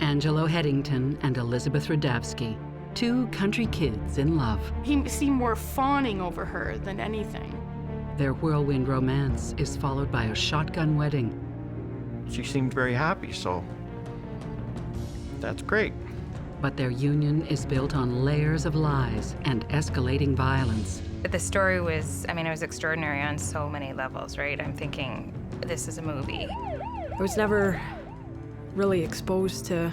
Angelo Headington and Elizabeth Rudavsky, two country kids in love. He seemed more fawning over her than anything. Their whirlwind romance is followed by a shotgun wedding. She seemed very happy, so that's great. But their union is built on layers of lies and escalating violence. The story was, I mean, it was extraordinary on so many levels, right? I'm thinking, this is a movie. I was never really exposed to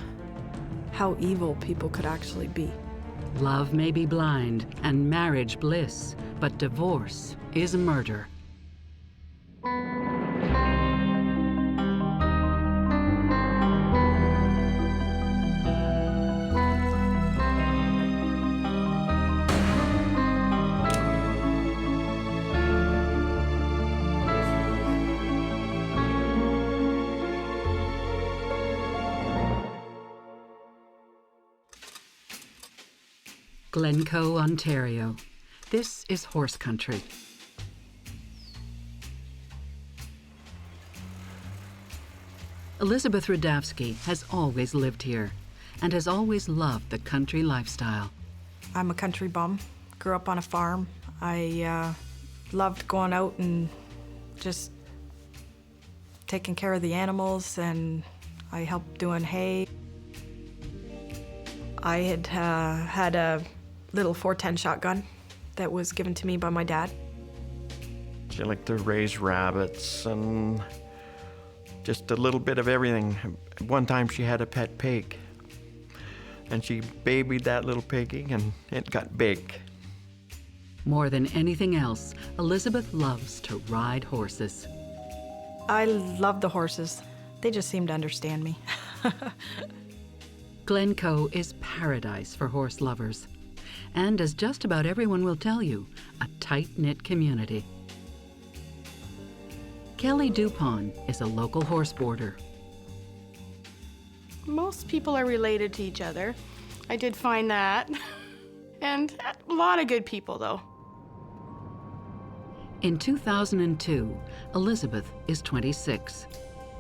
how evil people could actually be. Love may be blind and marriage bliss, but divorce is murder. Glencoe, Ontario. This is horse country. Elizabeth Rudavsky has always lived here and has always loved the country lifestyle. I'm a country bum, grew up on a farm. I loved going out and just taking care of the animals, and I helped doing hay. I had had a little 410 shotgun that was given to me by my dad. She liked to raise rabbits and just a little bit of everything. One time she had a pet pig, and she babied that little piggy, and it got big. More than anything else, Elizabeth loves to ride horses. I love the horses. They just seem to understand me. Glencoe is paradise for horse lovers, and as just about everyone will tell you, a tight-knit community. Kelly Dupont is a local horse boarder. Most people are related to each other. I did find that. And a lot of good people, though. In 2002, Elizabeth is 26.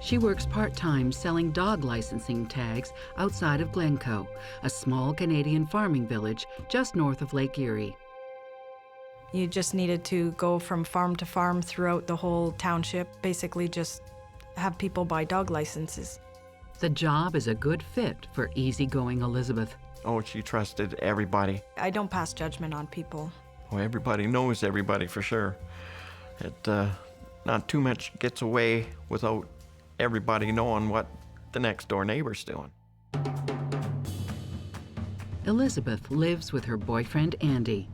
She works part-time selling dog licensing tags outside of Glencoe, a small Canadian farming village just north of Lake Erie. You just needed to go from farm to farm throughout the whole township, basically just have people buy dog licenses. The job is a good fit for easygoing Elizabeth. Oh, she trusted everybody. I don't pass judgment on people. Oh, everybody knows everybody for sure. Not too much gets away without everybody knowing what the next door neighbor's doing. Elizabeth lives with her boyfriend, Andy.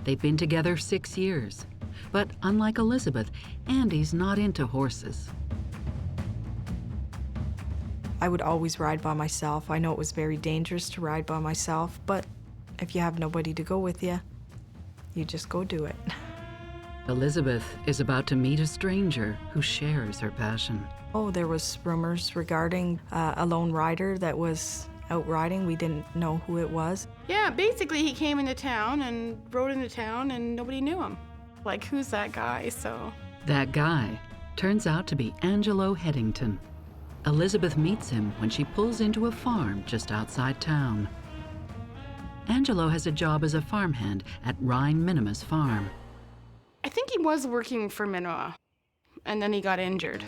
They've been together 6 years. But unlike Elizabeth, Andy's not into horses. I would always ride by myself. I know it was very dangerous to ride by myself, but if you have nobody to go with you, you just go do it. Elizabeth is about to meet a stranger who shares her passion. Oh, there was rumors regarding a lone rider that was out riding. We didn't know who it was. Yeah, basically he came into town and rode into town and nobody knew him. Like, who's that guy, so. That guy turns out to be Angelo Headington. Elizabeth meets him when she pulls into a farm just outside town. Angelo has a job as a farmhand at Ryan Minima's farm. I think he was working for Minima, and then he got injured.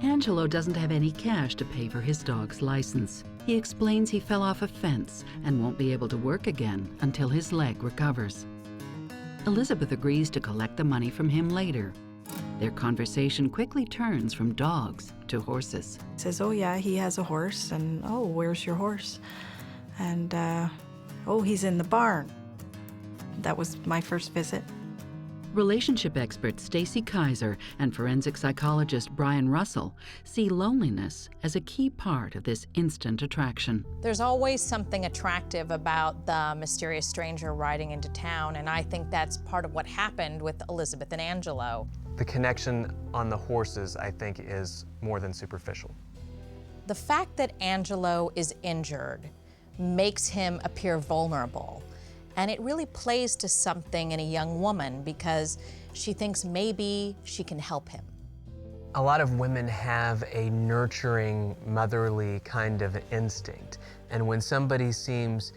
Angelo doesn't have any cash to pay for his dog's license. He explains he fell off a fence and won't be able to work again until his leg recovers. Elizabeth agrees to collect the money from him later. Their conversation quickly turns from dogs to horses. He says, oh yeah, he has a horse, and oh, where's your horse? And oh, he's in the barn. That was my first visit. Relationship expert Stacy Kaiser and forensic psychologist Brian Russell see loneliness as a key part of this instant attraction. There's always something attractive about the mysterious stranger riding into town, and I think that's part of what happened with Elizabeth and Angelo. The connection on the horses, I think, is more than superficial. The fact that Angelo is injured makes him appear vulnerable. And it really plays to something in a young woman because she thinks maybe she can help him. A lot of women have a nurturing, motherly kind of instinct. And when somebody seems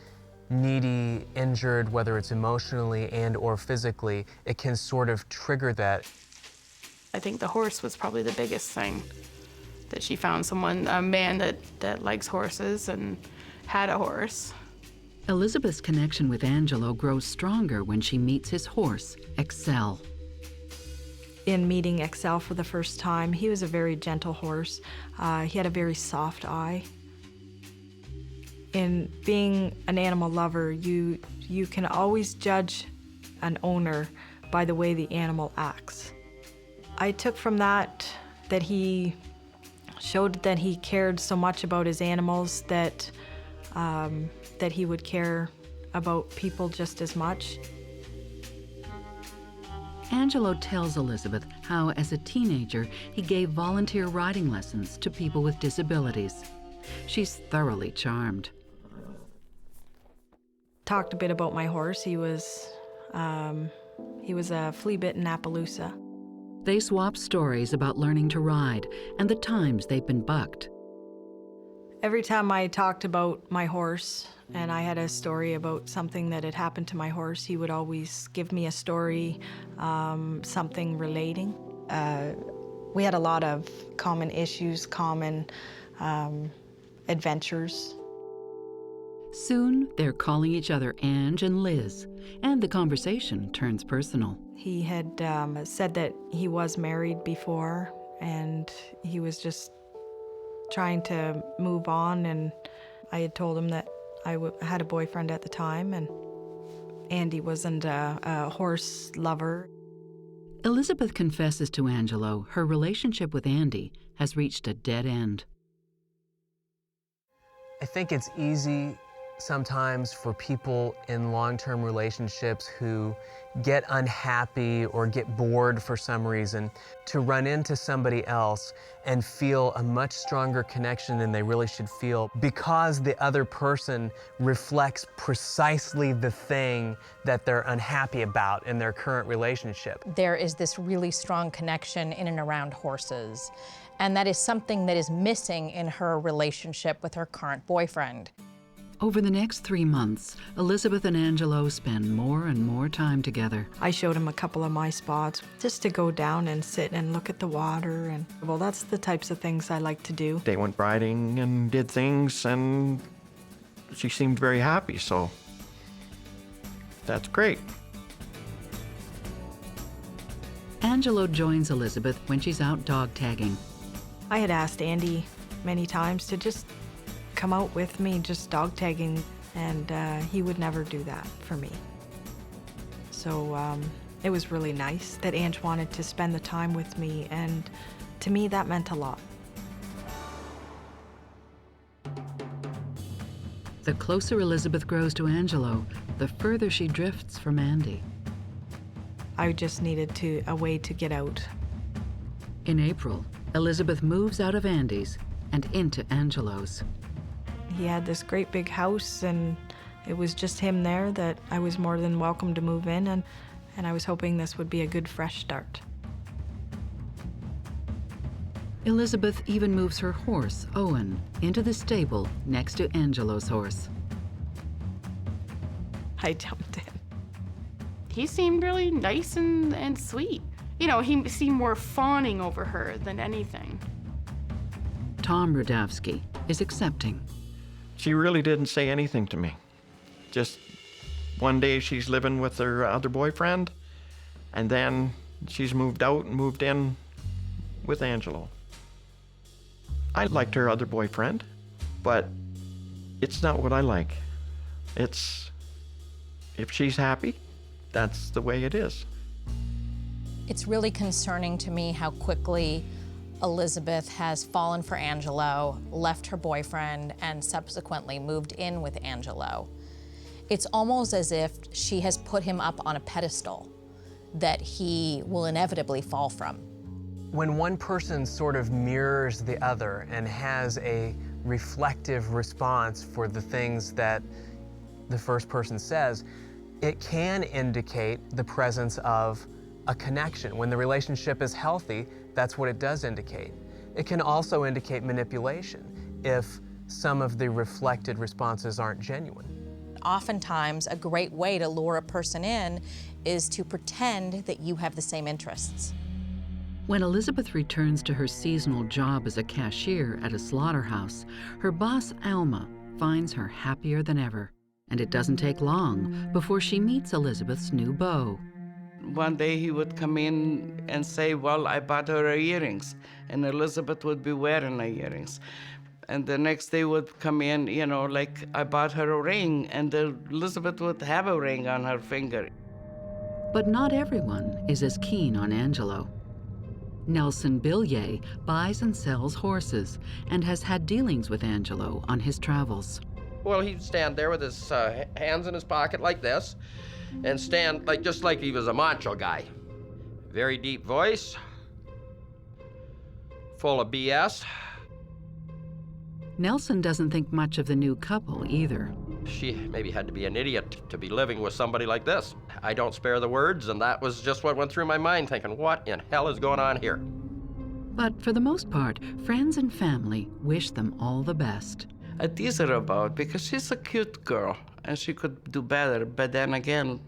needy, injured, whether it's emotionally and or physically, it can sort of trigger that. I think the horse was probably the biggest thing, that she found someone, a man that likes horses and had a horse. Elizabeth's connection with Angelo grows stronger when she meets his horse, Excel. In meeting Excel for the first time, he was a very gentle horse. He had a very soft eye. In being an animal lover, you can always judge an owner by the way the animal acts. I took from that he showed that he cared so much about his animals that he would care about people just as much. Angelo tells Elizabeth how, as a teenager, he gave volunteer riding lessons to people with disabilities. She's thoroughly charmed. Talked a bit about my horse. He was a flea-bitten Appaloosa. They swap stories about learning to ride and the times they've been bucked. Every time I talked about my horse and I had a story about something that had happened to my horse, he would always give me a story, something relating. We had a lot of common issues, common adventures. Soon, they're calling each other Ange and Liz, and the conversation turns personal. He had said that he was married before, and he was just trying to move on, and I had told him that I had a boyfriend at the time, and Andy wasn't a horse lover. Elizabeth confesses to Angelo her relationship with Andy has reached a dead end. I think it's easy sometimes for people in long-term relationships who get unhappy or get bored for some reason to run into somebody else and feel a much stronger connection than they really should feel because the other person reflects precisely the thing that they're unhappy about in their current relationship. There is this really strong connection in and around horses, and that is something that is missing in her relationship with her current boyfriend. Over the next 3 months, Elizabeth and Angelo spend more and more time together. I showed him a couple of my spots just to go down and sit and look at the water, and well, that's the types of things I like to do. They went riding and did things, and she seemed very happy, so that's great. Angelo joins Elizabeth when she's out dog tagging. I had asked Andy many times to just come out with me, just dog tagging, and he would never do that for me. So it was really nice that Ange wanted to spend the time with me, and to me that meant a lot. The closer Elizabeth grows to Angelo, the further she drifts from Andy. I just needed a way to get out. In April, Elizabeth moves out of Andy's and into Angelo's. He had this great big house, and it was just him there that I was more than welcome to move in, and I was hoping this would be a good fresh start. Elizabeth even moves her horse, Owen, into the stable next to Angelo's horse. I jumped in. He seemed really nice and sweet. You know, he seemed more fawning over her than anything. Tom Rudavsky is accepting. She really didn't say anything to me. Just one day she's living with her other boyfriend, and then she's moved out and moved in with Angelo. I liked her other boyfriend, but it's not what I like. It's, if she's happy, that's the way it is. It's really concerning to me how quickly Elizabeth has fallen for Angelo, left her boyfriend, and subsequently moved in with Angelo. It's almost as if she has put him up on a pedestal that he will inevitably fall from. When one person sort of mirrors the other and has a reflective response for the things that the first person says, it can indicate the presence of a connection. When the relationship is healthy, That's what it does indicate. It can also indicate manipulation if some of the reflected responses aren't genuine. Oftentimes, a great way to lure a person in is to pretend that you have the same interests. When Elizabeth returns to her seasonal job as a cashier at a slaughterhouse, her boss, Alma, finds her happier than ever. And it doesn't take long before she meets Elizabeth's new beau. One day he would come in and say, well, I bought her earrings, and Elizabeth would be wearing her earrings. And the next day would come in, you know, like, I bought her a ring, and Elizabeth would have a ring on her finger. But not everyone is as keen on Angelo. Nelson Billier buys and sells horses and has had dealings with Angelo on his travels. Well, he'd stand there with his hands in his pocket like this and stand just like he was a macho guy. Very deep voice, full of BS. Nelson doesn't think much of the new couple either. She maybe had to be an idiot to be living with somebody like this. I don't spare the words, and that was just what went through my mind, thinking, what in hell is going on here? But for the most part, friends and family wish them all the best. I tease her about because she's a cute girl and she could do better, but then again,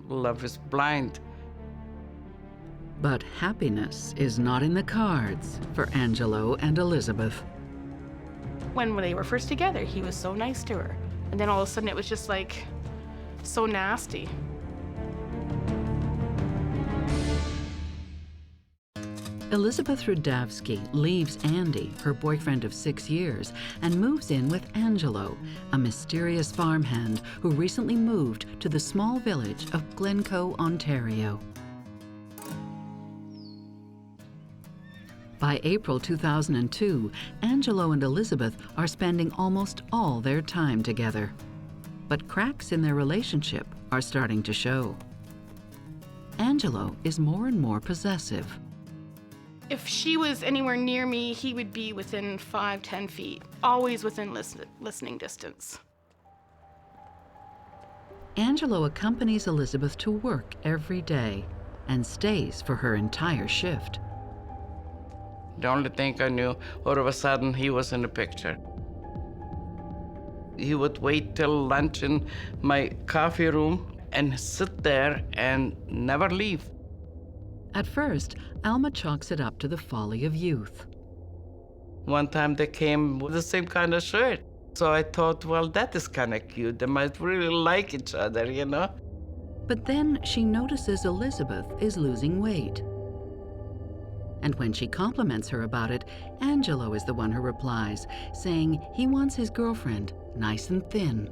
love is blind. But happiness is not in the cards for Angelo and Elizabeth. When they were first together, he was so nice to her. And then all of a sudden it was just like so nasty. Elizabeth Rudavsky leaves Andy, her boyfriend of 6 years, and moves in with Angelo, a mysterious farmhand who recently moved to the small village of Glencoe, Ontario. By April 2002, Angelo and Elizabeth are spending almost all their time together. But cracks in their relationship are starting to show. Angelo is more and more possessive. If she was anywhere near me, he would be within 5-10 feet, always within listening distance. Angelo accompanies Elizabeth to work every day and stays for her entire shift. The only thing I knew, all of a sudden, he was in the picture. He would wait till lunch in my coffee room and sit there and never leave. At first, Alma chalks it up to the folly of youth. One time they came with the same kind of shirt. So I thought, well, that is kind of cute. They might really like each other, you know? But then she notices Elizabeth is losing weight. And when she compliments her about it, Angelo is the one who replies, saying he wants his girlfriend nice and thin.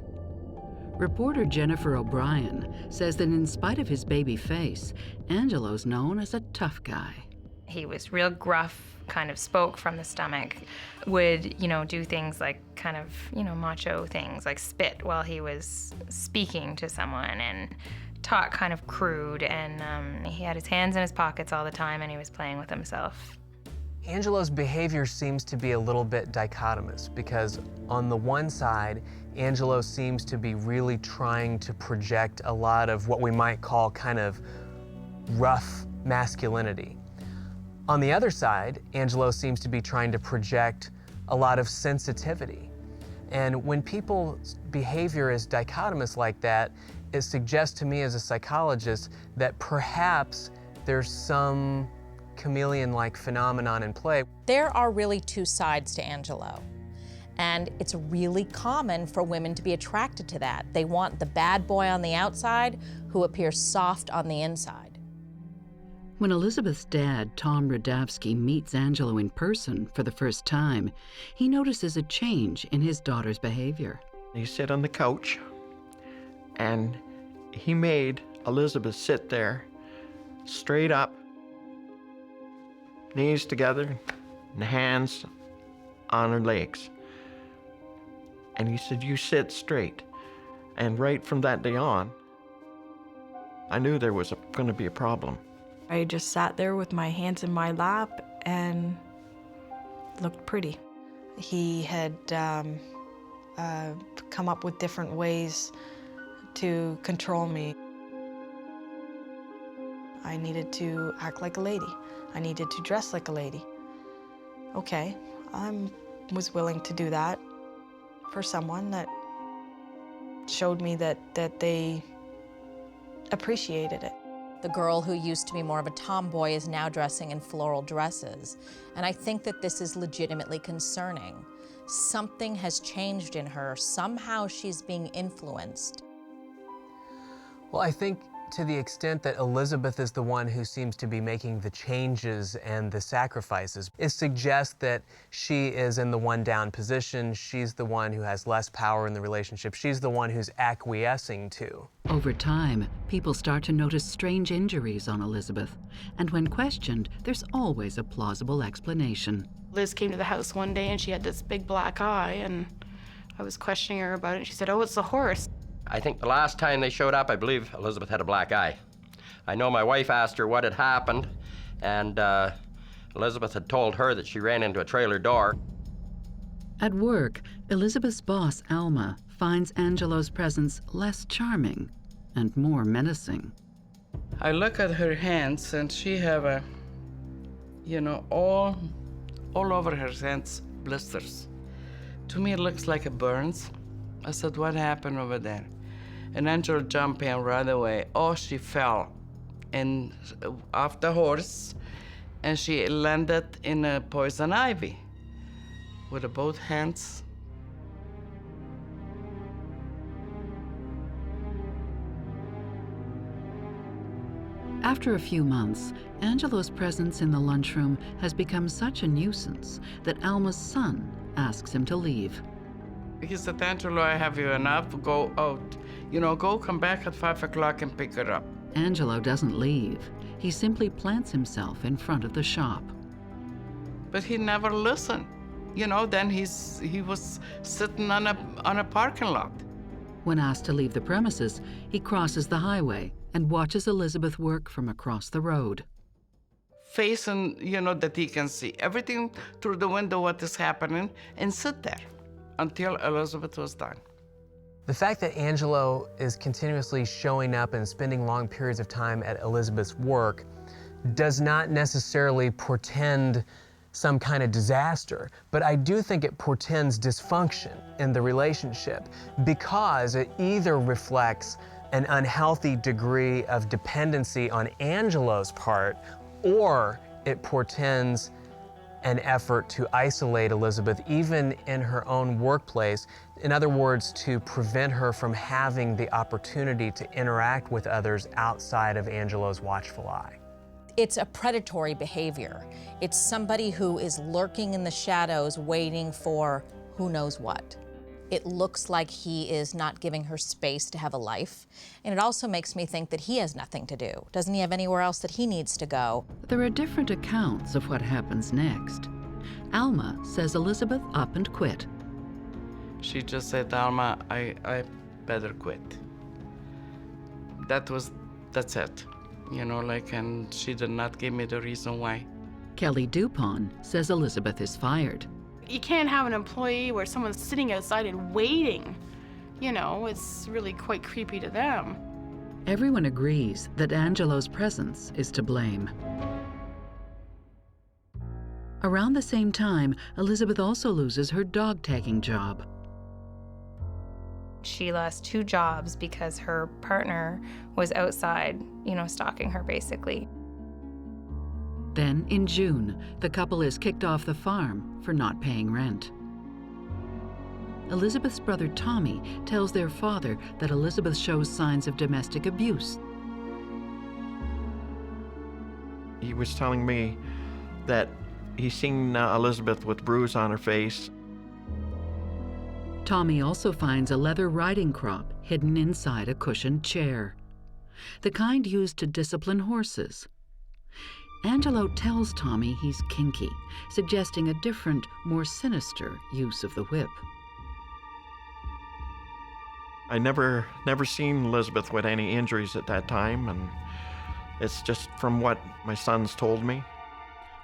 Reporter Jennifer O'Brien says that in spite of his baby face, Angelo's known as a tough guy. He was real gruff, kind of spoke from the stomach, would, do things like kind of, macho things, like spit while he was speaking to someone, and talk kind of crude, and he had his hands in his pockets all the time, and he was playing with himself. Angelo's behavior seems to be a little bit dichotomous because on the one side, Angelo seems to be really trying to project a lot of what we might call kind of rough masculinity. On the other side, Angelo seems to be trying to project a lot of sensitivity. And when people's behavior is dichotomous like that, it suggests to me as a psychologist that perhaps there's some chameleon-like phenomenon in play. There are really two sides to Angelo. And it's really common for women to be attracted to that. They want the bad boy on the outside who appears soft on the inside. When Elizabeth's dad, Tom Rudavsky, meets Angelo in person for the first time, he notices a change in his daughter's behavior. He sat on the couch, and he made Elizabeth sit there, straight up, knees together, and hands on her legs. And he said, "You sit straight." And right from that day on, I knew there was going to be a problem. I just sat there with my hands in my lap and looked pretty. He had come up with different ways to control me. I needed to act like a lady. I needed to dress like a lady. Okay, I was willing to do that for someone that showed me that they appreciated it. The girl who used to be more of a tomboy is now dressing in floral dresses. And I think that this is legitimately concerning. Something has changed in her. Somehow she's being influenced. Well, I think to the extent that Elizabeth is the one who seems to be making the changes and the sacrifices, it suggests that she is in the one down position. She's the one who has less power in the relationship. She's the one who's acquiescing to. Over time, people start to notice strange injuries on Elizabeth, and when questioned, there's always a plausible explanation. Liz came to the house one day and she had this big black eye, and I was questioning her about it, and she said, "Oh, it's the horse." I think the last time they showed up, I believe Elizabeth had a black eye. I know my wife asked her what had happened, and Elizabeth had told her that she ran into a trailer door. At work, Elizabeth's boss, Alma, finds Angelo's presence less charming and more menacing. I look at her hands, and she have a, all over her hands, blisters. To me, it looks like a burns. I said, "What happened over there?" And Angela jumped in right away. Oh, she fell off the horse, and she landed in a poison ivy with both hands. After a few months, Angelo's presence in the lunchroom has become such a nuisance that Alma's son asks him to leave. He said, "Angelo, I have you enough. Go out. Go come back at 5 o'clock and pick her up." Angelo doesn't leave. He simply plants himself in front of the shop. But he never listened. Then he was sitting on a parking lot. When asked to leave the premises, he crosses the highway and watches Elizabeth work from across the road. Facing, that he can see everything through the window what is happening, and sit there until Elizabeth was done. The fact that Angelo is continuously showing up and spending long periods of time at Elizabeth's work does not necessarily portend some kind of disaster, but I do think it portends dysfunction in the relationship because it either reflects an unhealthy degree of dependency on Angelo's part, or it portends an effort to isolate Elizabeth even in her own workplace. In other words, to prevent her from having the opportunity to interact with others outside of Angelo's watchful eye. It's a predatory behavior. It's somebody who is lurking in the shadows waiting for who knows what. It looks like he is not giving her space to have a life. And it also makes me think that he has nothing to do. Doesn't he have anywhere else that he needs to go? There are different accounts of what happens next. Alma says Elizabeth up and quit. She just said, "Alma, I better quit." That's it. And she did not give me the reason why. Kelly Dupont says Elizabeth is fired. You can't have an employee where someone's sitting outside and waiting. It's really quite creepy to them. Everyone agrees that Angelo's presence is to blame. Around the same time, Elizabeth also loses her dog tagging job. She lost 2 jobs because her partner was outside, stalking her basically. Then, in June, the couple is kicked off the farm for not paying rent. Elizabeth's brother Tommy tells their father that Elizabeth shows signs of domestic abuse. He was telling me that he's seen Elizabeth with bruise on her face. Tommy also finds a leather riding crop hidden inside a cushioned chair, the kind used to discipline horses. Angelo tells Tommy he's kinky, suggesting a different, more sinister use of the whip. I never seen Elizabeth with any injuries at that time, and it's just from what my sons told me.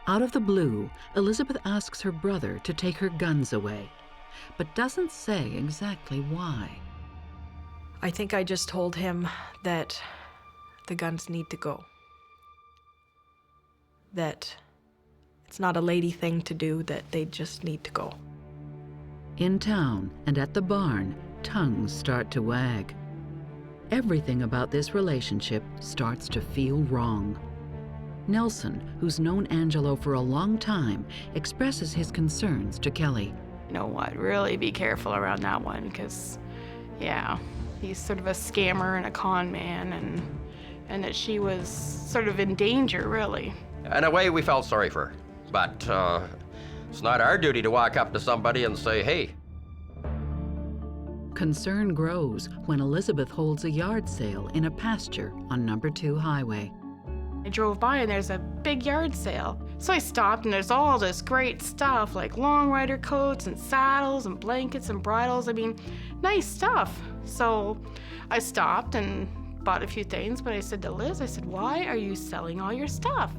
Out of the blue, Elizabeth asks her brother to take her guns away, but doesn't say exactly why. I think I just told him that the guns need to go. that it's not a lady thing to do, that they just need to go. In town and at the barn, tongues start to wag. Everything about this relationship starts to feel wrong. Nelson, who's known Angelo for a long time, expresses his concerns to Kelly. You know what, really be careful around that one, because, yeah, he's sort of a scammer and a con man, and that she was sort of in danger, really. In a way, we felt sorry for her, but it's not our duty to walk up to somebody and say, hey. Concern grows when Elizabeth holds a yard sale in a pasture on No. 2 Highway. I drove by and there's a big yard sale. So I stopped and there's all this great stuff, like long rider coats and saddles and blankets and bridles. I mean, nice stuff. So I stopped and bought a few things, but I said to Liz, I said, why are you selling all your stuff?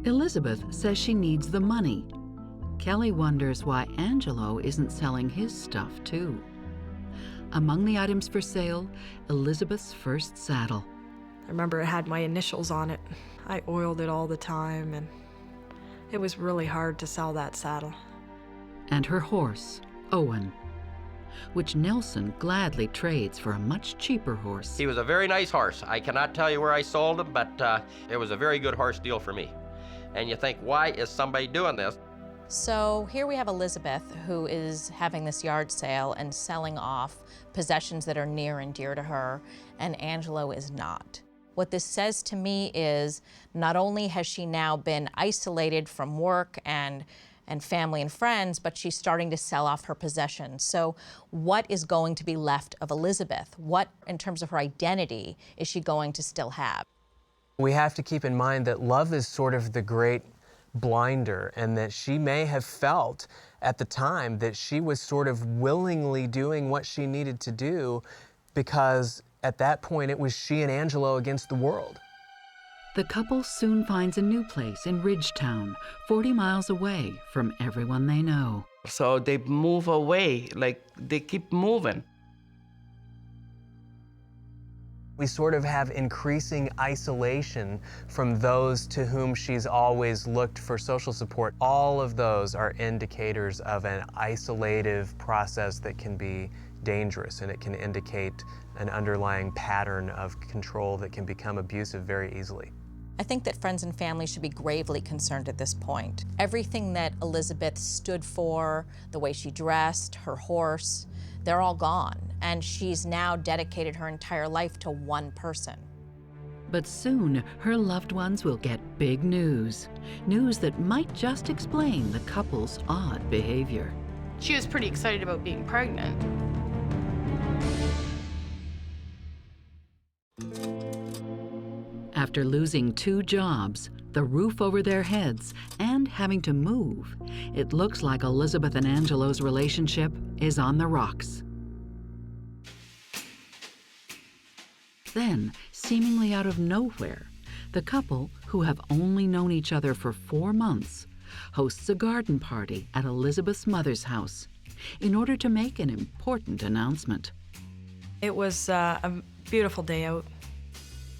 Elizabeth says she needs the money. Kelly wonders why Angelo isn't selling his stuff too. Among the items for sale, Elizabeth's first saddle. I remember it had my initials on it. I oiled it all the time, and it was really hard to sell that saddle. And her horse, Owen, which Nelson gladly trades for a much cheaper horse. He was a very nice horse. I cannot tell you where I sold him, but it was a very good horse deal for me. And you think, why is somebody doing this? So here we have Elizabeth, who is having this yard sale and selling off possessions that are near and dear to her, and Angelo is not. What this says to me is not only has she now been isolated from work and family and friends, but she's starting to sell off her possessions. So what is going to be left of Elizabeth? What, in terms of her identity, is she going to still have? We have to keep in mind that love is sort of the great blinder, and that she may have felt at the time that she was sort of willingly doing what she needed to do, because at that point it was she and Angelo against the world. The couple soon finds a new place in Ridgetown, 40 miles away from everyone they know. So they move away, like they keep moving. We sort of have increasing isolation from those to whom she's always looked for social support. All of those are indicators of an isolative process that can be dangerous, and it can indicate an underlying pattern of control that can become abusive very easily. I think that friends and family should be gravely concerned at this point. Everything that Elizabeth stood for, the way she dressed, her horse, they're all gone, and she's now dedicated her entire life to one person. But soon, her loved ones will get big news. News that might just explain the couple's odd behavior. She was pretty excited about being pregnant. After losing 2 jobs, the roof over their heads, and having to move, it looks like Elizabeth and Angelo's relationship is on the rocks. Then, seemingly out of nowhere, the couple, who have only known each other for 4 months, hosts a garden party at Elizabeth's mother's house in order to make an important announcement. It was a beautiful day out.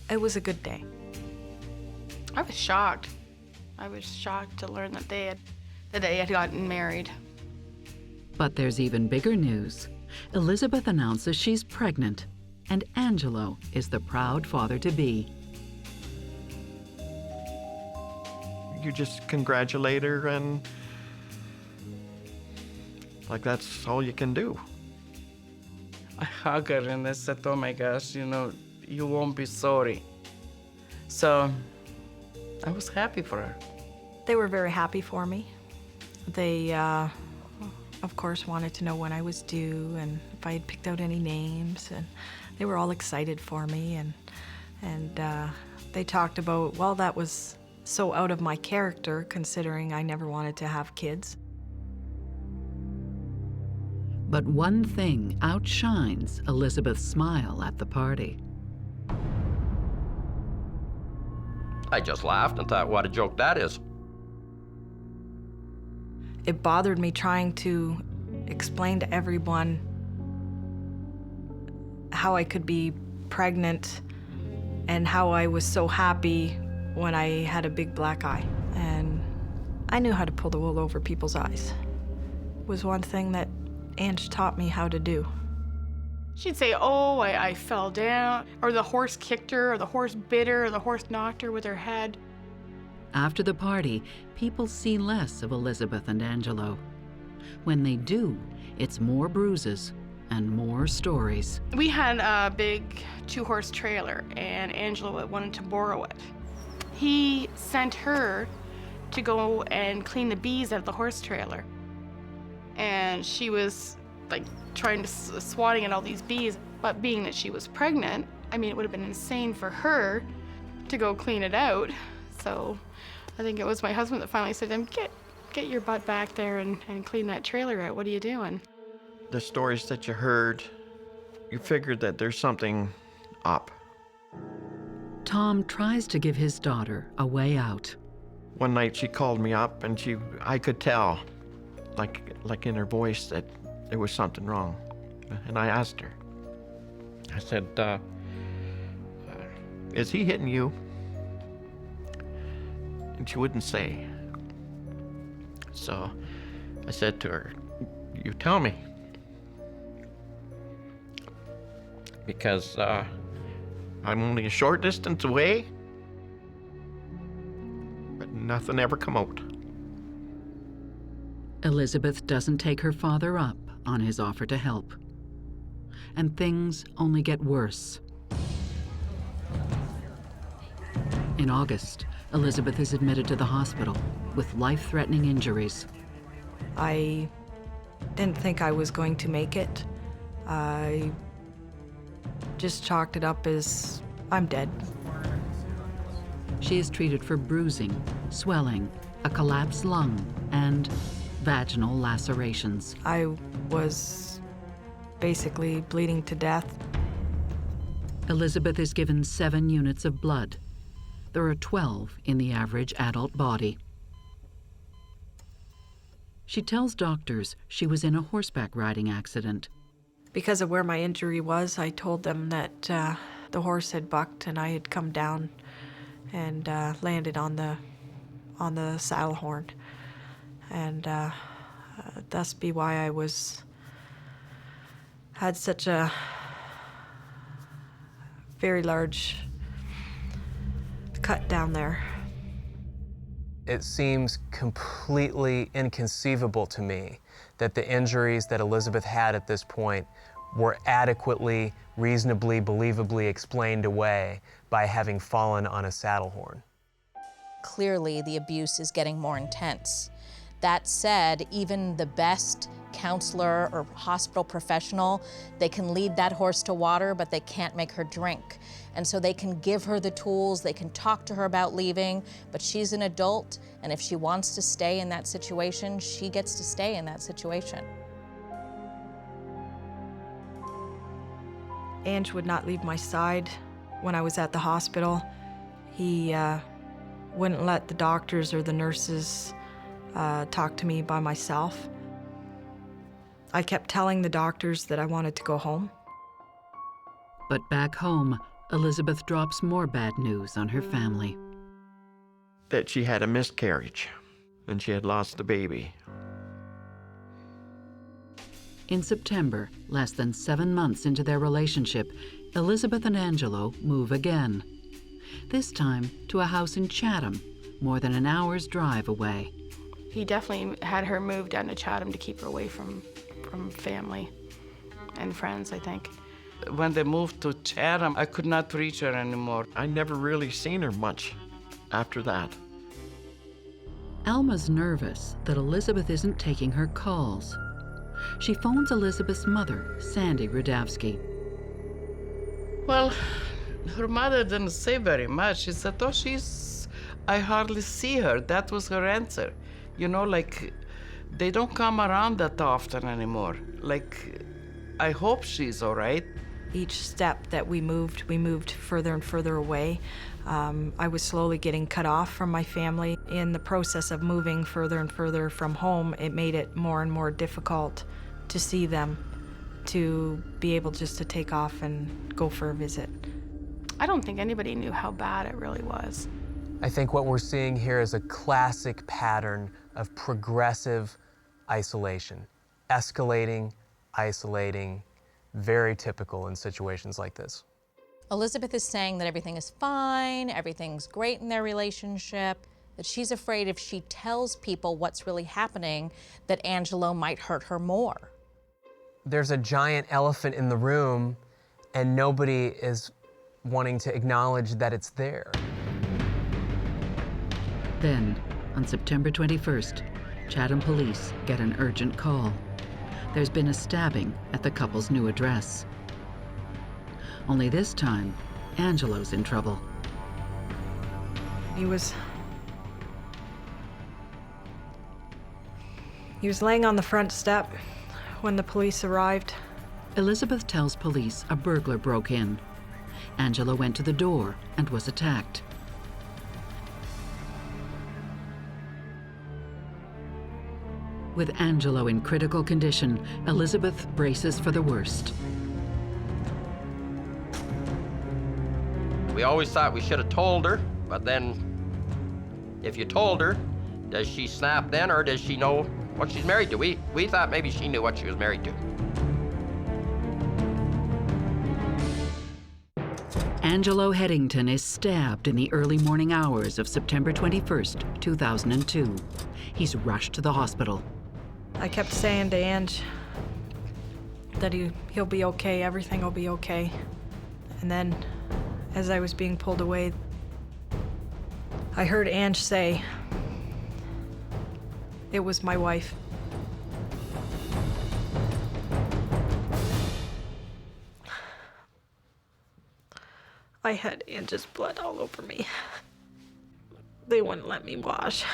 It was a good day. I was shocked. I was shocked to learn that they had gotten married. But there's even bigger news. Elizabeth announces she's pregnant, and Angelo is the proud father-to-be. You just congratulate her, and like that's all you can do. I hug her and I said, oh my gosh, you know, you won't be sorry. So I was happy for her. They were very happy for me. They, of course, wanted to know when I was due and if I had picked out any names, and they were all excited for me, and they talked about, well, that was so out of my character, considering I never wanted to have kids. But one thing outshines Elizabeth's smile at the party. I just laughed and thought, what a joke that is. It bothered me trying to explain to everyone how I could be pregnant and how I was so happy when I had a big black eye. I knew how to pull the wool over people's eyes. It was one thing that Ange taught me how to do. She'd say, oh, I fell down, or the horse kicked her, or the horse bit her, or the horse knocked her with her head. After the party, people see less of Elizabeth and Angelo. When they do, it's more bruises and more stories. We had a big 2-horse trailer, and Angelo wanted to borrow it. He sent her to go and clean the bees out of the horse trailer. And she was like trying to swatting at all these bees, but being that she was pregnant, I mean, it would have been insane for her to go clean it out. So I think it was my husband that finally said to him, get your butt back there and clean that trailer out. What are you doing? The stories that you heard, you figured that there's something up. Tom tries to give his daughter a way out. One night she called me up and I could tell, like in her voice, that there was something wrong. And I asked her. I said, is he hitting you? And she wouldn't say. So I said to her, you tell me. Because I'm only a short distance away. But nothing ever come out. Elizabeth doesn't take her father up on his offer to help. And things only get worse. In August, Elizabeth is admitted to the hospital with life-threatening injuries. I didn't think I was going to make it. I just chalked it up as I'm dead. She is treated for bruising, swelling, a collapsed lung, and vaginal lacerations. I was basically bleeding to death. Elizabeth is given 7 units of blood. There are 12 in the average adult body. She tells doctors she was in a horseback riding accident. Because of where my injury was, I told them that the horse had bucked and I had come down and landed on the saddle horn. And thus be why I had such a very large cut down there. It seems completely inconceivable to me that the injuries that Elizabeth had at this point were adequately, reasonably, believably explained away by having fallen on a saddle horn. Clearly, the abuse is getting more intense. That said, even the best counselor or hospital professional, they can lead that horse to water, but they can't make her drink. And so they can give her the tools, they can talk to her about leaving, but she's an adult, and if she wants to stay in that situation, she gets to stay in that situation. Ange would not leave my side when I was at the hospital. He wouldn't let the doctors or the nurses talk to me by myself. I kept telling the doctors that I wanted to go home. But back home, Elizabeth drops more bad news on her family. That she had a miscarriage and she had lost the baby. In September, less than 7 months into their relationship, Elizabeth and Angelo move again. This time to a house in Chatham, more than an hour's drive away. He definitely had her move down to Chatham to keep her away from family and friends, I think. When they moved to Chatham, I could not reach her anymore. I never really seen her much after that. Alma's nervous that Elizabeth isn't taking her calls. She phones Elizabeth's mother, Sandy Rudavsky. Well, her mother didn't say very much. She said, oh, I hardly see her. That was her answer. You know, like, they don't come around that often anymore. Like, I hope she's all right. Each step that we moved further and further away. I was slowly getting cut off from my family. In the process of moving further and further from home, it made it more and more difficult to see them, to be able just to take off and go for a visit. I don't think anybody knew how bad it really was. I think what we're seeing here is a classic pattern of progressive isolation, escalating, isolating, very typical in situations like this. Elizabeth is saying that everything is fine, everything's great in their relationship, that she's afraid if she tells people what's really happening, that Angelo might hurt her more. There's a giant elephant in the room, and nobody is wanting to acknowledge that it's there. Then, on September 21st, Chatham police get an urgent call. There's been a stabbing at the couple's new address. Only this time, Angelo's in trouble. He was laying on the front step when the police arrived. Elizabeth tells police a burglar broke in. Angelo went to the door and was attacked. With Angelo in critical condition, Elizabeth braces for the worst. We always thought we should have told her, but then if you told her, does she snap then, or does she know what she's married to? We thought maybe she knew what she was married to. Angelo Headington is stabbed in the early morning hours of September 21st, 2002. He's rushed to the hospital. I kept saying to Ange that he'll be okay, everything will be okay. And then, as I was being pulled away, I heard Ange say, "It was my wife." I had Ange's blood all over me. They wouldn't let me wash.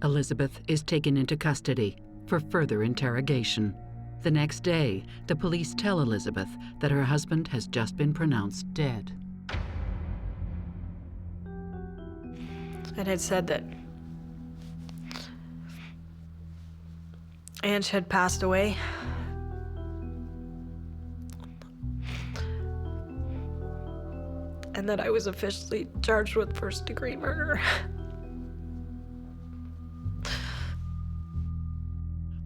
Elizabeth is taken into custody for further interrogation. The next day, the police tell Elizabeth that her husband has just been pronounced dead. It had said that Ange had passed away. And that I was officially charged with first-degree murder.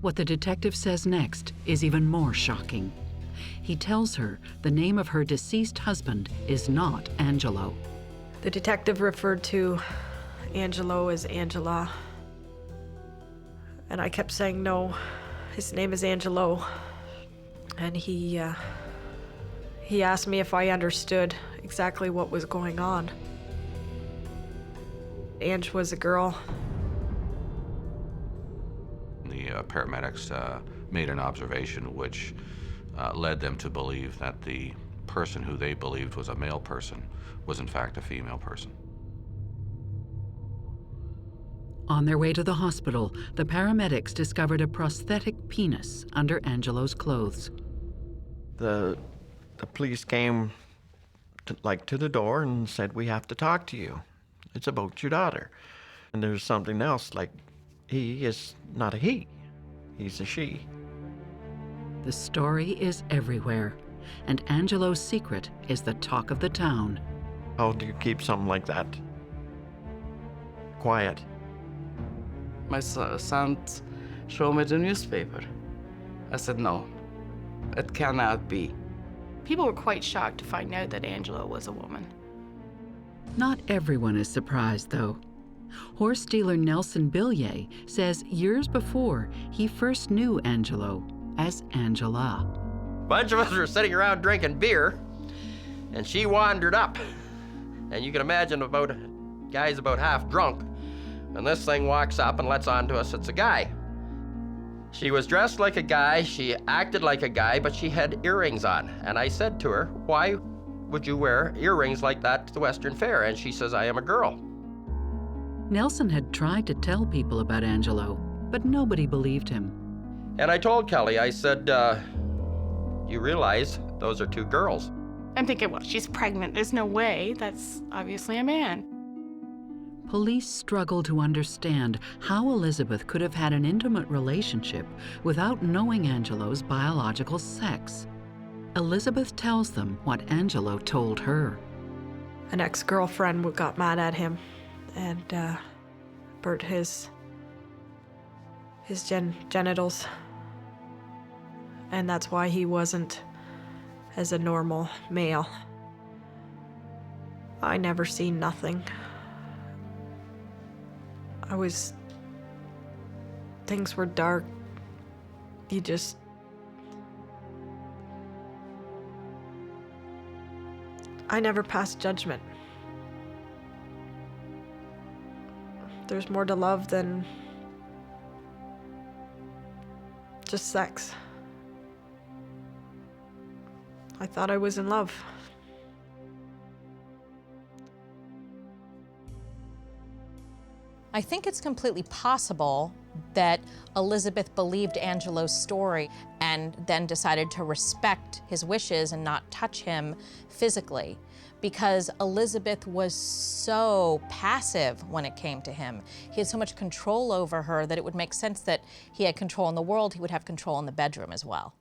What the detective says next is even more shocking. He tells her the name of her deceased husband is not Angelo. The detective referred to Angelo as Angela. And I kept saying, no, his name is Angelo. And he asked me if I understood exactly what was going on. Ange was a girl. The paramedics made an observation which led them to believe that the person who they believed was a male person was in fact a female person. On their way to the hospital, the paramedics discovered a prosthetic penis under Angelo's clothes. The police came to the door and said, "We have to talk to you. It's about your daughter." And there's something else, like, he is not a he, he's a she. The story is everywhere, and Angelo's secret is the talk of the town. How do you keep something like that quiet? My son showed me the newspaper. I said, no, it cannot be. People were quite shocked to find out that Angelo was a woman. Not everyone is surprised, though. Horse dealer Nelson Billier says years before, he first knew Angelo as Angela. A bunch of us were sitting around drinking beer, and she wandered up. And you can imagine guy's about half drunk, and this thing walks up and lets on to us it's a guy. She was dressed like a guy, she acted like a guy, but she had earrings on. And I said to her, "Why would you wear earrings like that to the Western Fair?" And she says, "I am a girl." Nelson had tried to tell people about Angelo, but nobody believed him. And I told Kelly, I said, "You realize those are two girls." I'm thinking, well, she's pregnant. There's no way. That's obviously a man. Police struggle to understand how Elizabeth could have had an intimate relationship without knowing Angelo's biological sex. Elizabeth tells them what Angelo told her. an ex-girlfriend got mad at him and burnt his genitals. And that's why he wasn't as a normal male. I never seen nothing. Things were dark. I never passed judgment. There's more to love than just sex. I thought I was in love. I think it's completely possible that Elizabeth believed Angelo's story and then decided to respect his wishes and not touch him physically, because Elizabeth was so passive when it came to him. He had so much control over her that it would make sense that he had control in the world, he would have control in the bedroom as well.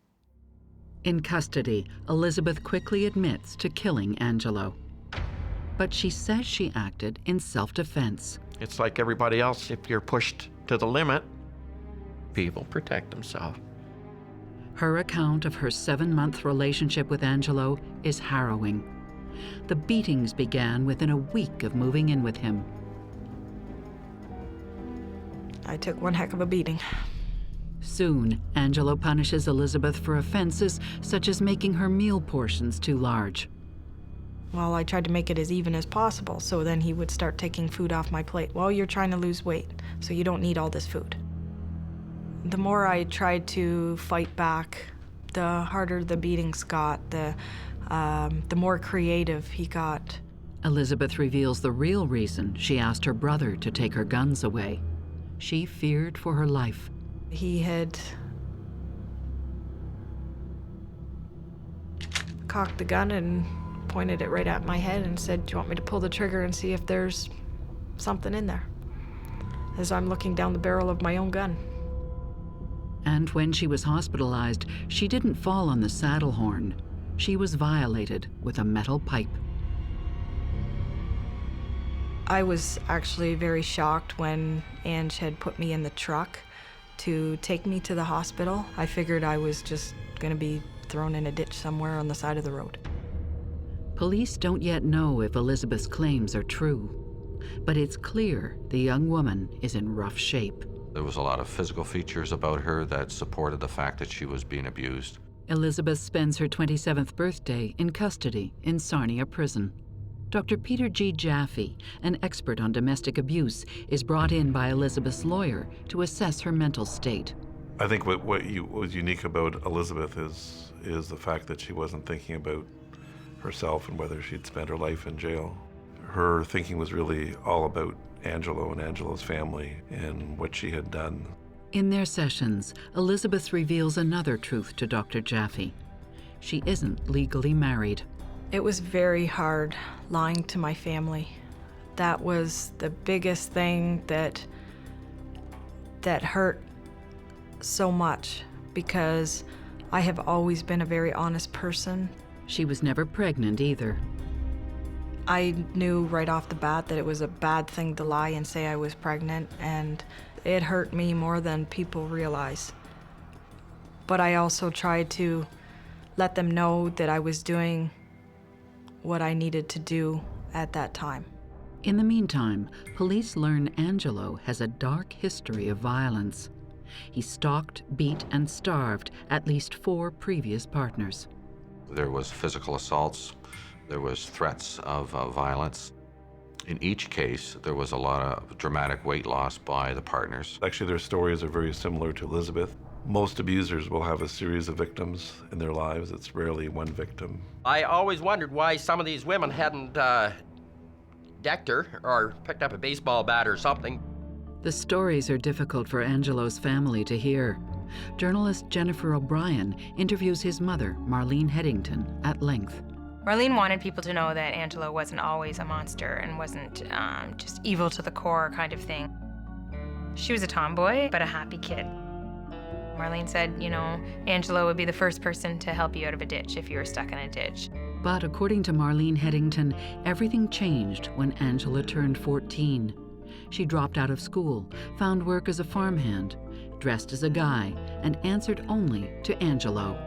In custody, Elizabeth quickly admits to killing Angelo. But she says she acted in self-defense. It's like everybody else. If you're pushed to the limit, people protect themselves. Her account of her 7-month relationship with Angelo is harrowing. The beatings began within a week of moving in with him. I took one heck of a beating. Soon, Angelo punishes Elizabeth for offenses such as making her meal portions too large. Well, I tried to make it as even as possible, so then he would start taking food off my plate. Well, you're trying to lose weight, so you don't need all this food. The more I tried to fight back, the harder the beatings got, the more creative he got. Elizabeth reveals the real reason she asked her brother to take her guns away. She feared for her life. He had cocked the gun and pointed it right at my head and said, "Do you want me to pull the trigger and see if there's something in there?" As I'm looking down the barrel of my own gun. And when she was hospitalized, she didn't fall on the saddle horn. She was violated with a metal pipe. I was actually very shocked when Ange had put me in the truck to take me to the hospital. I figured I was just gonna be thrown in a ditch somewhere on the side of the road. Police don't yet know if Elizabeth's claims are true, but it's clear the young woman is in rough shape. There was a lot of physical features about her that supported the fact that she was being abused. Elizabeth spends her 27th birthday in custody in Sarnia Prison. Dr. Peter G. Jaffe, an expert on domestic abuse, is brought in by Elizabeth's lawyer to assess her mental state. I think what was unique about Elizabeth is the fact that she wasn't thinking about herself and whether she'd spent her life in jail. Her thinking was really all about Angelo and Angelo's family and what she had done. In their sessions, Elizabeth reveals another truth to Dr. Jaffe. She isn't legally married. It was very hard lying to my family. That was the biggest thing that hurt so much, because I have always been a very honest person. She was never pregnant either. I knew right off the bat that it was a bad thing to lie and say I was pregnant, and it hurt me more than people realize. But I also tried to let them know that I was doing what I needed to do at that time. In the meantime, police learn Angelo has a dark history of violence. He stalked, beat, and starved at least 4 previous partners. There was physical assaults, there was threats of violence. In each case, there was a lot of dramatic weight loss by the partners. Actually, their stories are very similar to Elizabeth. Most abusers will have a series of victims in their lives. It's rarely one victim. I always wondered why some of these women hadn't decked her or picked up a baseball bat or something. The stories are difficult for Angelo's family to hear. Journalist Jennifer O'Brien interviews his mother, Marlene Headington, at length. Marlene wanted people to know that Angelo wasn't always a monster and wasn't just evil to the core kind of thing. She was a tomboy, but a happy kid. Marlene said, you know, Angelo would be the first person to help you out of a ditch if you were stuck in a ditch. But according to Marlene Headington, everything changed when Angela turned 14. She dropped out of school, found work as a farmhand, dressed as a guy, and answered only to Angelo.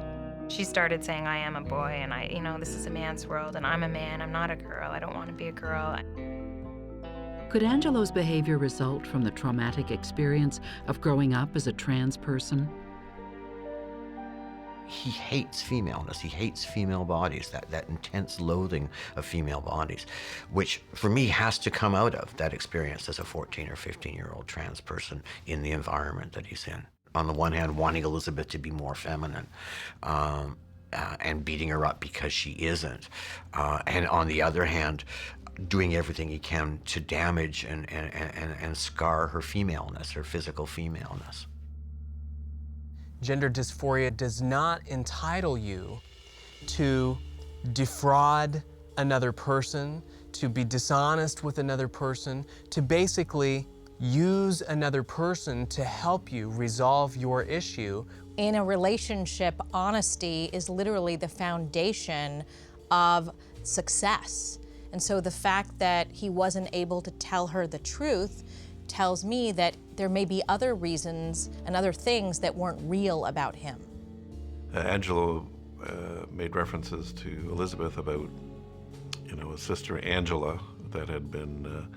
She started saying, I am a boy, and this is a man's world, and I'm a man, I'm not a girl, I don't want to be a girl. Could Angelo's behavior result from the traumatic experience of growing up as a trans person? He hates femaleness. He hates female bodies, that intense loathing of female bodies, which for me has to come out of that experience as a 14 or 15-year-old trans person in the environment that he's in. On the one hand, wanting Elizabeth to be more feminine and beating her up because she isn't. And on the other hand, doing everything he can to damage and scar her femaleness, her physical femaleness. Gender dysphoria does not entitle you to defraud another person, to be dishonest with another person, to basically use another person to help you resolve your issue. In a relationship, honesty is literally the foundation of success. And so the fact that he wasn't able to tell her the truth tells me that there may be other reasons and other things that weren't real about him. Angelo made references to Elizabeth about, a sister Angela that had been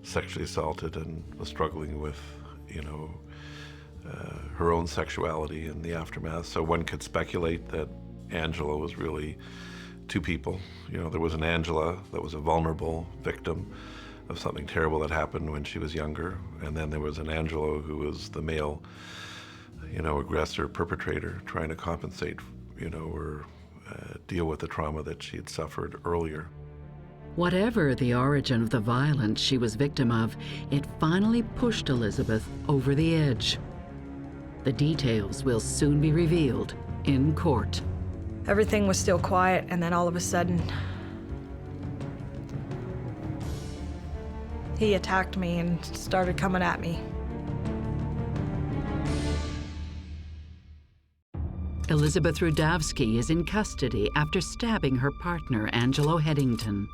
sexually assaulted and was struggling with, her own sexuality in the aftermath. So one could speculate that Angela was really two people. There was an Angela that was a vulnerable victim of something terrible that happened when she was younger, and then there was an Angelo who was the male, aggressor, perpetrator, trying to compensate, or deal with the trauma that she had suffered earlier. Whatever the origin of the violence she was victim of, it finally pushed Elizabeth over the edge. The details will soon be revealed in court. Everything was still quiet, and then all of a sudden, he attacked me and started coming at me. Elizabeth Rudavsky is in custody after stabbing her partner, Angelo Headington.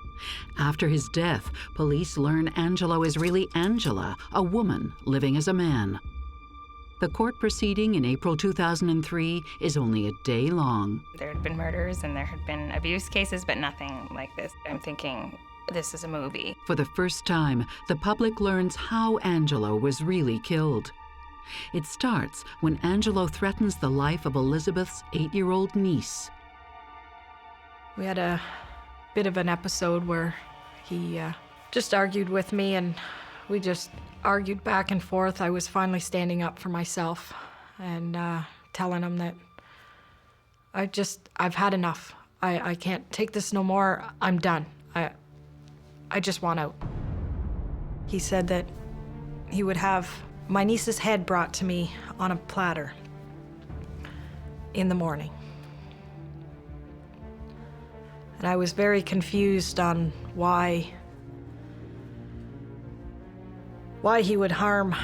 After his death, police learn Angelo is really Angela, a woman living as a man. The court proceeding in April 2003 is only a day long. There had been murders and there had been abuse cases, but nothing like this. I'm thinking, this is a movie. For the first time, the public learns how Angelo was really killed. It starts when Angelo threatens the life of Elizabeth's 8-year-old niece. We had a bit of an episode where he just argued with me, and we just argued back and forth. I was finally standing up for myself and telling him that I've had enough. I can't take this no more. I'm done. I just want out. He said that he would have my niece's head brought to me on a platter in the morning. And I was very confused on why he would harm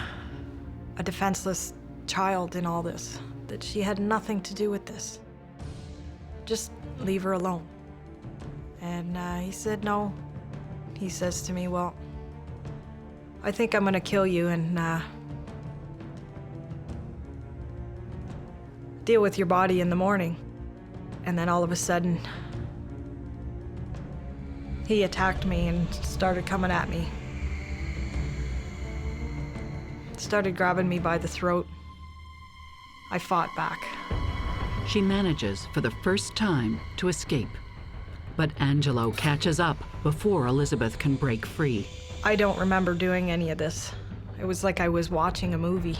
a defenseless child in all this, that she had nothing to do with this. Just leave her alone. And he said no. He says to me, well, I think I'm gonna kill you and deal with your body in the morning. And then all of a sudden, he attacked me and started coming at me. Started grabbing me by the throat. I fought back. She manages, for the first time, to escape. But Angelo catches up before Elizabeth can break free. I don't remember doing any of this. It was like I was watching a movie.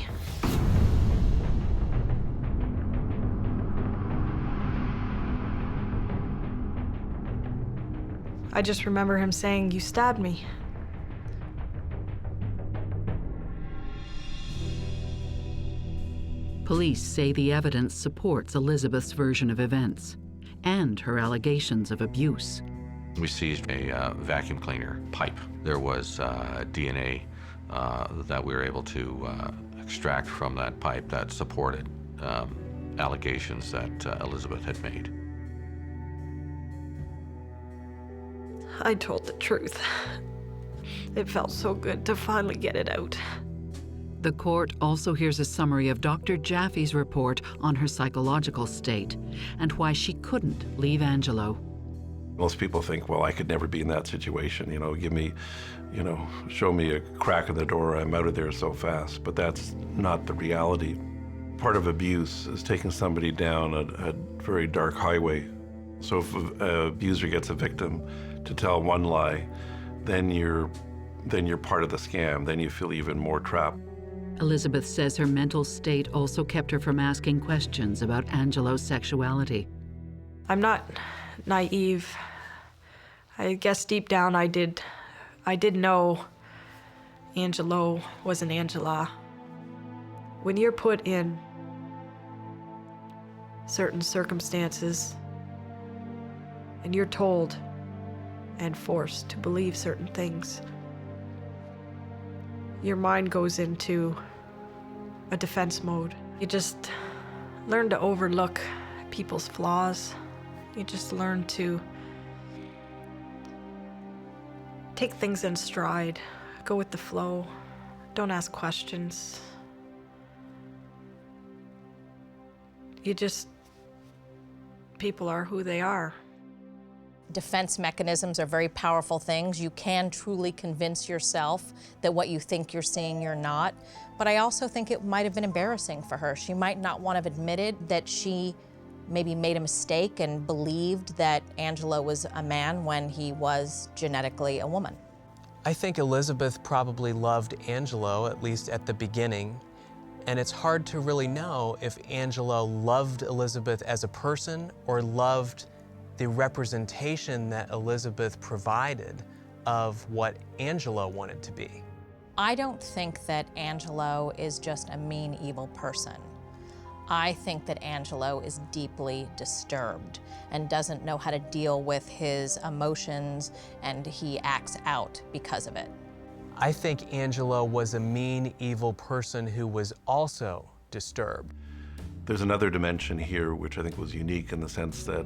I just remember him saying, "You stabbed me." Police say the evidence supports Elizabeth's version of events and her allegations of abuse. We seized a vacuum cleaner pipe. There was DNA that we were able to extract from that pipe that supported allegations that Elizabeth had made. I told the truth. It felt so good to finally get it out. The court also hears a summary of Dr. Jaffe's report on her psychological state and why she couldn't leave Angelo. Most people think, well, I could never be in that situation. Give me, show me a crack in the door, I'm out of there so fast. But that's not the reality. Part of abuse is taking somebody down a very dark highway. So if an abuser gets a victim to tell one lie, then you're part of the scam. Then you feel even more trapped. Elizabeth says her mental state also kept her from asking questions about Angelo's sexuality. I'm not naive. I guess deep down I did know Angelo wasn't Angela. When you're put in certain circumstances and you're told and forced to believe certain things, your mind goes into a defense mode. You just learn to overlook people's flaws. You just learn to take things in stride, go with the flow, don't ask questions. People are who they are. Defense mechanisms are very powerful things. You can truly convince yourself that what you think you're seeing, you're not. But I also think it might have been embarrassing for her. She might not want to have admitted that she maybe made a mistake and believed that Angelo was a man when he was genetically a woman. I think Elizabeth probably loved Angelo, at least at the beginning. And it's hard to really know if Angelo loved Elizabeth as a person or loved the representation that Elizabeth provided of what Angelo wanted to be. I don't think that Angelo is just a mean, evil person. I think that Angelo is deeply disturbed and doesn't know how to deal with his emotions, and he acts out because of it. I think Angelo was a mean, evil person who was also disturbed. There's another dimension here which I think was unique in the sense that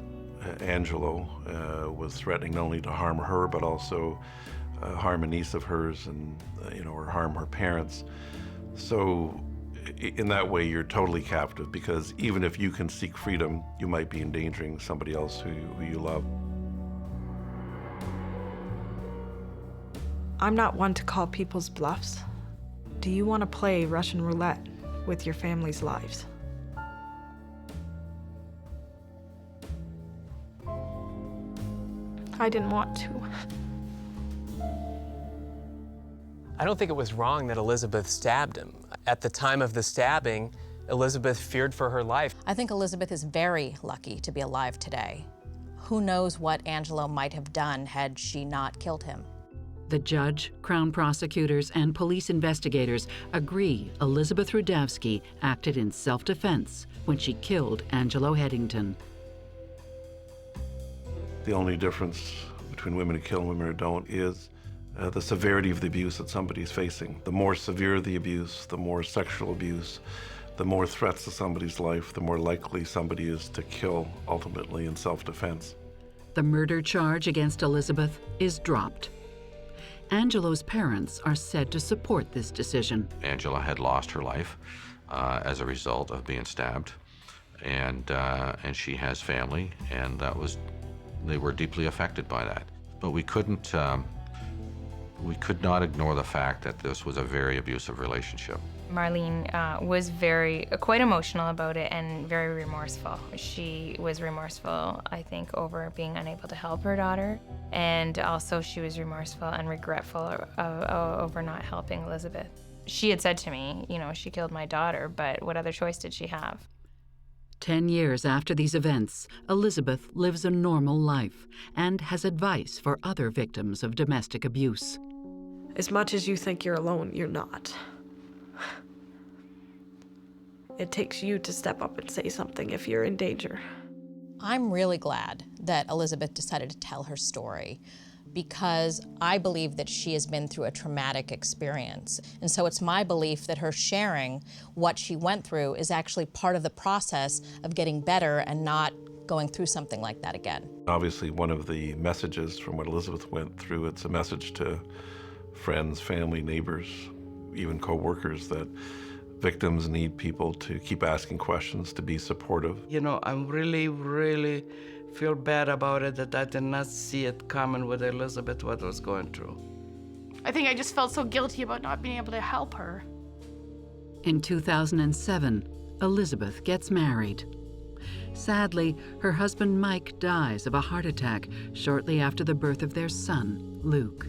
Angelo was threatening not only to harm her, but also harm a niece of hers and, or harm her parents. So in that way, you're totally captive, because even if you can seek freedom, you might be endangering somebody else who you love. I'm not one to call people's bluffs. Do you want to play Russian roulette with your family's lives? I didn't want to. I don't think it was wrong that Elizabeth stabbed him. At the time of the stabbing, Elizabeth feared for her life. I think Elizabeth is very lucky to be alive today. Who knows what Angelo might have done had she not killed him? The judge, Crown prosecutors, and police investigators agree Elizabeth Rudavsky acted in self-defense when she killed Angelo Headington. The only difference between women who kill and women who don't is the severity of the abuse that somebody's facing. The more severe the abuse, the more sexual abuse, the more threats to somebody's life, the more likely somebody is to kill ultimately in self-defense. The murder charge against Elizabeth is dropped. Angelo's parents are said to support this decision. Angela had lost her life as a result of being stabbed, and she has family, and they were deeply affected by that. But we could not ignore the fact that this was a very abusive relationship. Marlene was quite emotional about it and very remorseful. She was remorseful, I think, over being unable to help her daughter. And also she was remorseful and regretful over not helping Elizabeth. She had said to me, she killed my daughter, but what other choice did she have? 10 years after these events, Elizabeth lives a normal life and has advice for other victims of domestic abuse. As much as you think you're alone, you're not. It takes you to step up and say something if you're in danger. I'm really glad that Elizabeth decided to tell her story, because I believe that she has been through a traumatic experience. And so it's my belief that her sharing what she went through is actually part of the process of getting better and not going through something like that again. Obviously, one of the messages from what Elizabeth went through, it's a message to friends, family, neighbors, even co-workers, that victims need people to keep asking questions, to be supportive. You know, I'm really feel bad about it that I did not see it coming with Elizabeth, what was going through. I think I just felt so guilty about not being able to help her. In 2007, Elizabeth gets married. Sadly, her husband Mike dies of a heart attack shortly after the birth of their son, Luke.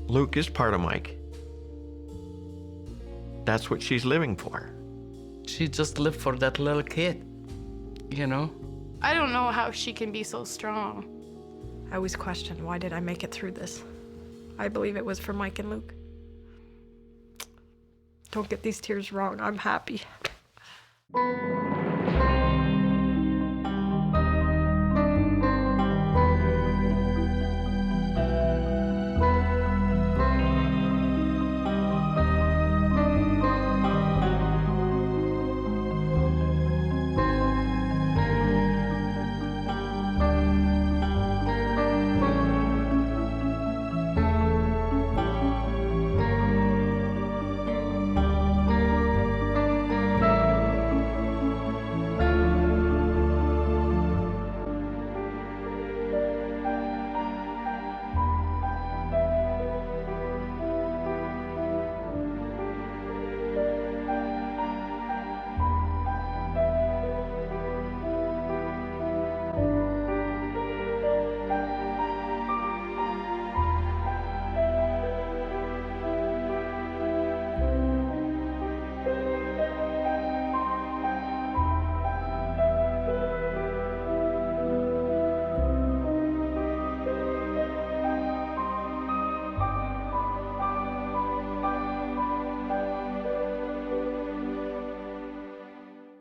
Luke is part of Mike. That's what she's living for. She just lived for that little kid, you know? I don't know how she can be so strong. I always question, why did I make it through this? I believe it was for Mike and Luke. Don't get these tears wrong, I'm happy.